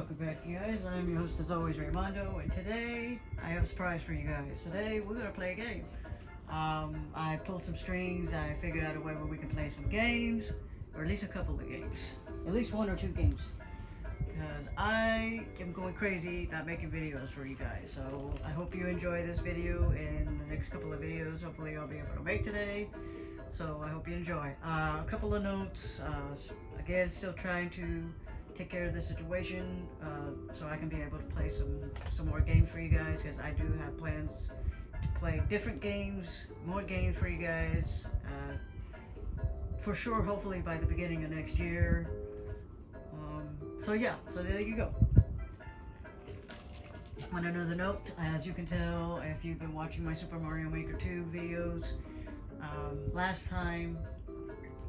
Welcome back, you guys. I'm your host as always, Raymondo, and today I have a surprise for you guys. Today we're gonna play a game. I pulled some strings. I figured out a way where we can play some games, or at least a couple of games, at least one or two games. Because I am going crazy not making videos for you guys. So I hope you enjoy this video and the next couple of videos. Hopefully I'll be able to make today. So I hope you enjoy. A couple of notes. Again, still trying to take care of the situation so I can be able to play some more games for you guys, because I do have plans to play different games, more games for you guys, for sure, hopefully by the beginning of next year. So yeah, so there you go. On another note, as you can tell if you've been watching my Super Mario Maker 2 videos, last time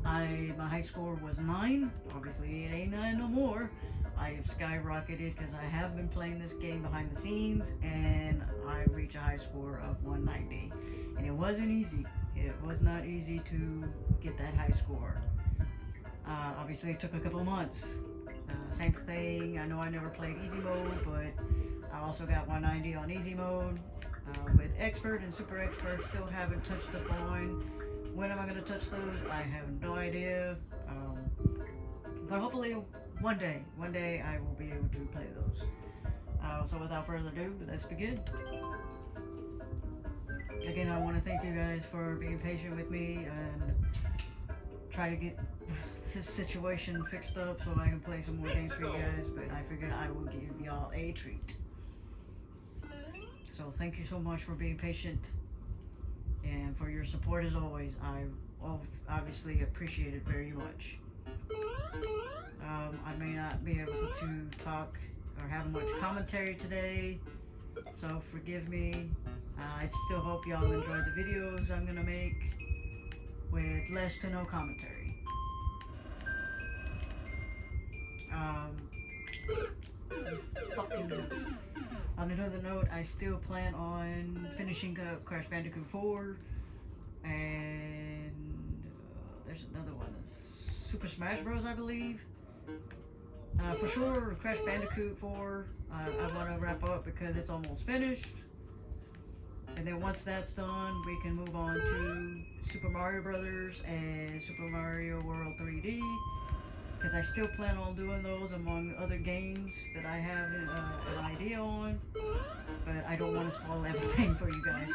my high score was 9. Obviously it ain't 9 no more. I have skyrocketed because I have been playing this game behind the scenes, and I reached a high score of 190. And it wasn't easy. It was not easy to get that high score. Obviously it took a couple of months. Same thing, I know I never played easy mode, but I also got 190 on easy mode. With expert and super expert, still haven't touched upon. When am I going to touch those? I have no idea. But hopefully one day I will be able to play those. So without further ado, let's begin. Again, I want to thank you guys for being patient with me and try to get this situation fixed up so I can play some more games for you guys. But I figured I will give y'all a treat. So thank you so much for being patient and for your support as always. I obviously appreciate it very much. I may not be able to talk or have much commentary today, so forgive me. I still hope y'all enjoy the videos I'm gonna make with less to no commentary. On another note, I still plan on finishing up Crash Bandicoot 4, and there's another one, Super Smash Bros. I believe. For sure, Crash Bandicoot 4, I want to wrap up because it's almost finished. And then once that's done, we can move on to Super Mario Brothers and Super Mario World 3D. Because I still plan on doing those among other games that I have an idea on. But I don't want to spoil everything for you guys.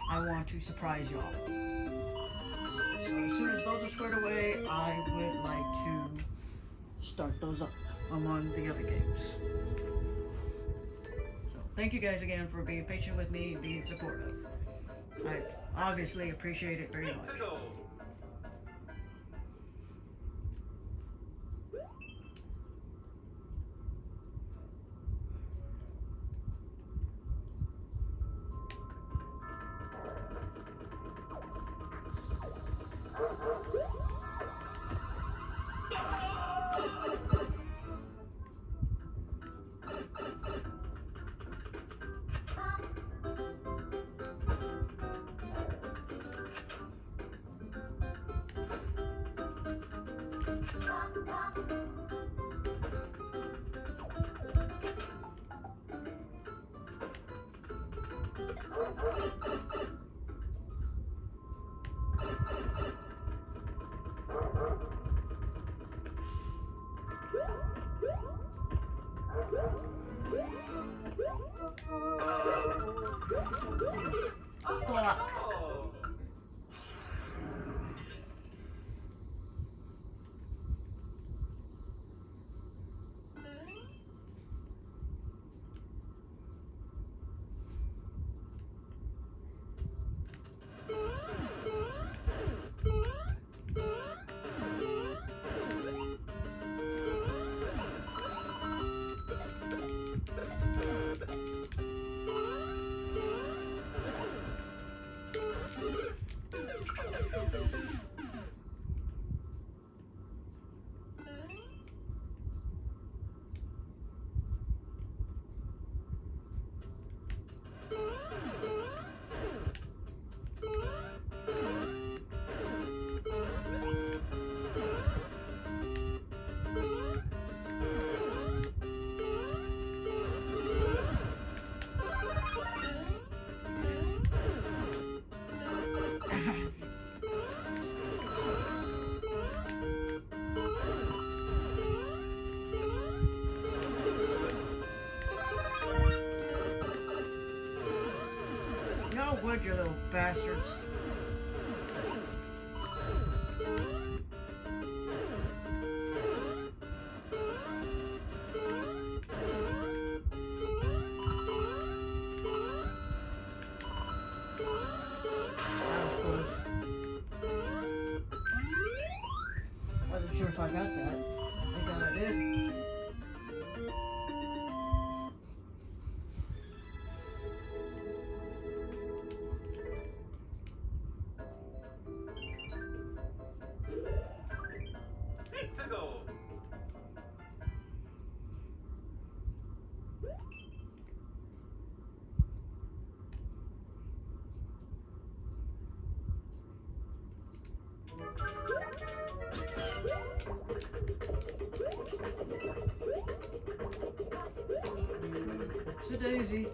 I want to surprise y'all. So as soon as those are squared away, I would like to start those up among the other games. So thank you guys again for being patient with me and being supportive. I obviously appreciate it very much. Clock. wood, you little bastards. Wasn't sure if I got that. I think I did. It's a daisy.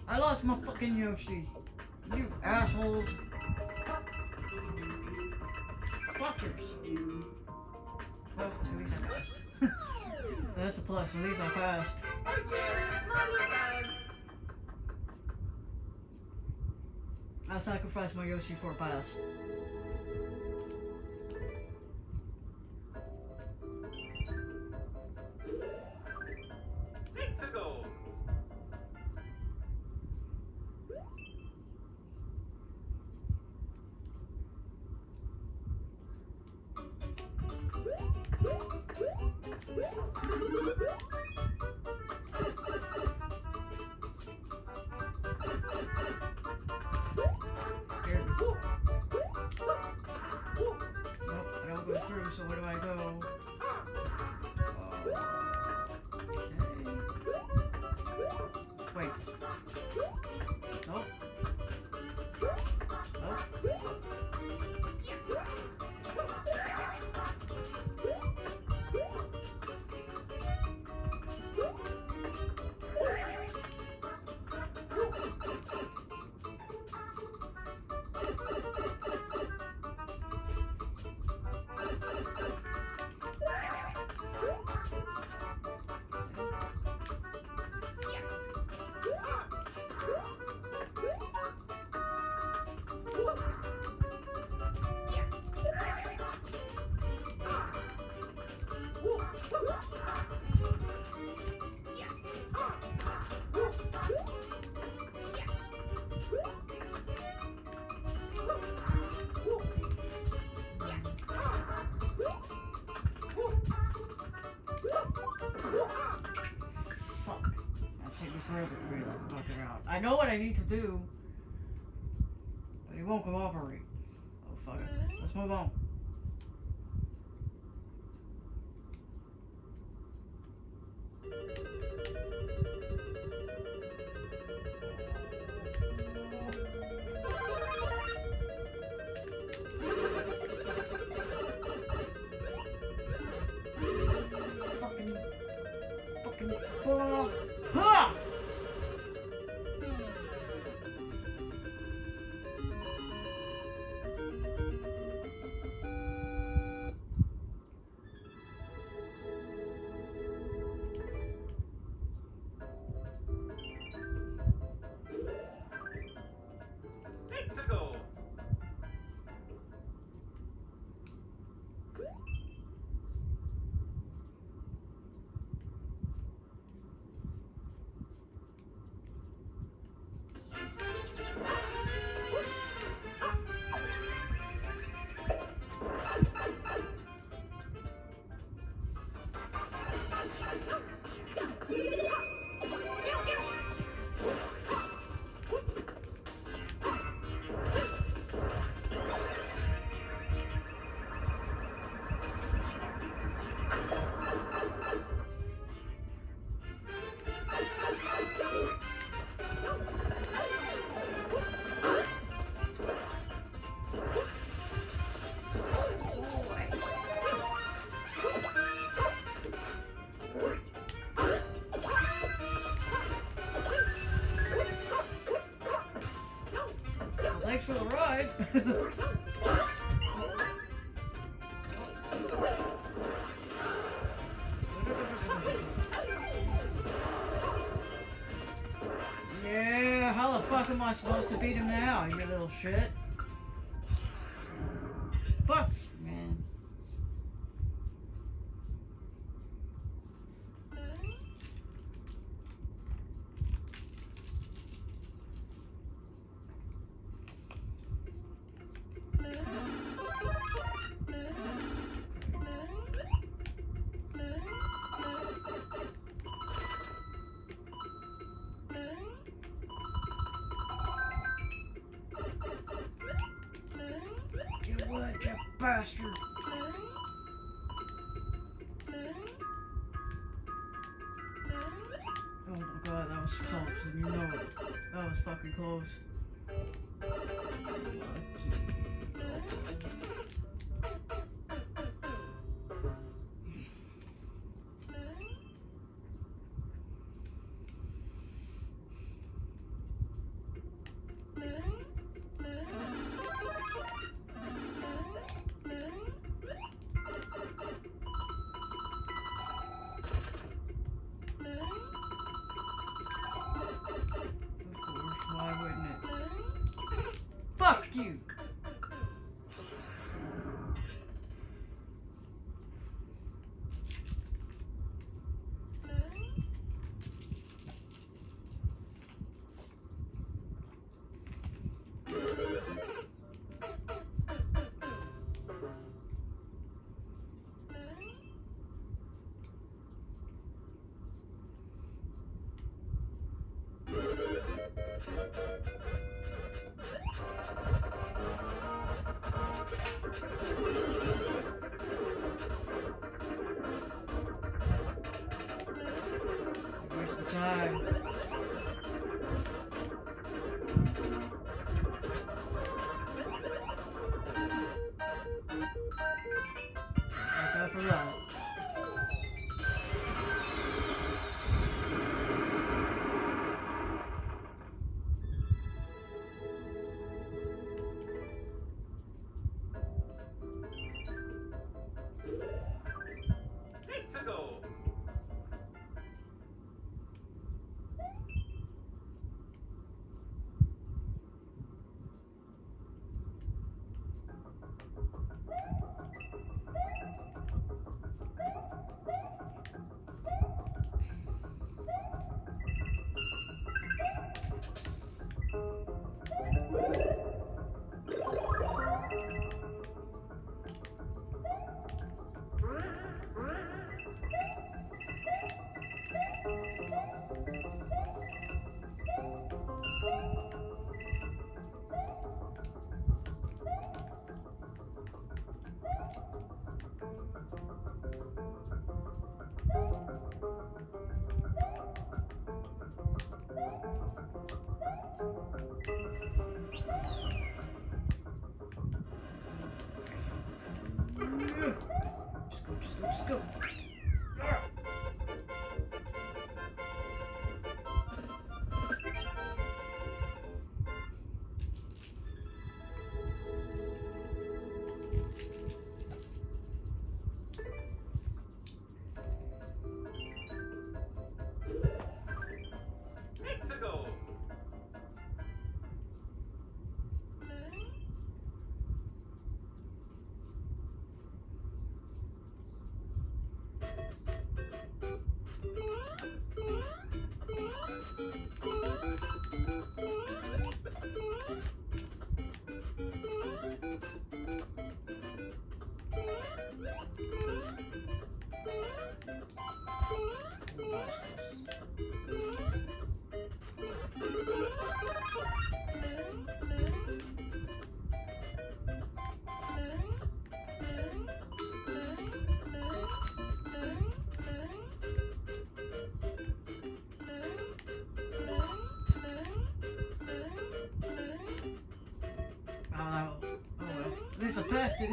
I lost my fucking Yoshi. You assholes. Fuckers. Well, at least I passed. That's a plus. At least I passed. I sacrificed my Yoshi for a pass. So where do I go? Okay. Wait. Nope. Nope. I know what I need to do, but he won't cooperate. Oh, fuck it. Let's move on. Fucking ball. Ha! good. Yeah, how the fuck am I supposed to beat him now, you little shit? Fuck, man. You would, you bastard! Oh my god, that was close, and you know it. That was fucking close. Why wouldn't it? Fuck you! Waste of time. Watch out for that. Let's go. Just go. Let's go. Oh well. At least I passed it.